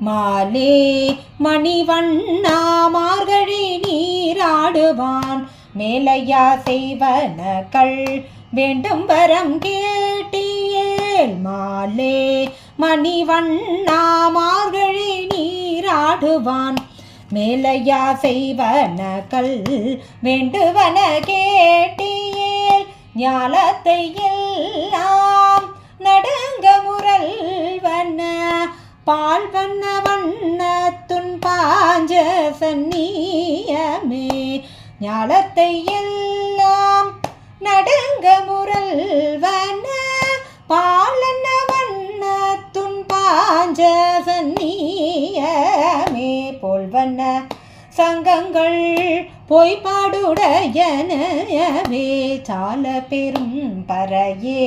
மாலே மணிவண்ணா மார்கழி நீராடுவான் மேலையா செய்வனகள் வேண்டும் வரம் கேட்டியேல். மாலே மணிவண்ணா மார்கழி நீராடுவான் மேலையா செய்வனகள் வேண்டுவன கேட்டியேல். ஞாலத்தை எல்லாம் நடுங்க முரல்வன பால்வண்ண வண்ணத்துன் பாஞ்ச சன்னியமே. ஞாலத்தை எல்லாம் நடுங்க முரல்வன பாலன்ன வண்ணத்துன் பாஞ்ச சன்னியமே. போல்வண்ண சங்கங்கள் பொய்பாடுடையனவே சால பெரும் பறையே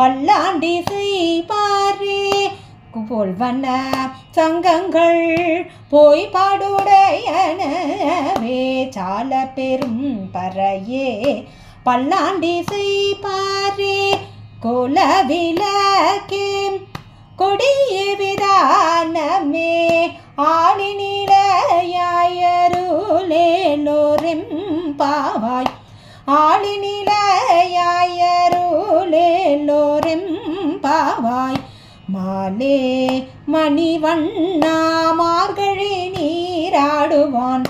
பல்லாண்டி செய்பாரே. போல்வண்ண சங்கங்கள் பொய்பாடுடையனவே சால பெரும் பறையே பல்லாண்டி செய்பாரே. கோலவிளக்கே கொடிய விதானமே ஆளினிலையாயருளேலோரெம்பாவாய். ஆளினிலையாயருளேலோரெம்பாவாய். மாலே மணிவண்ணா மார்கழி நீராடுவான்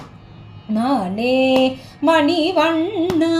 மாலே மணிவண்ணா.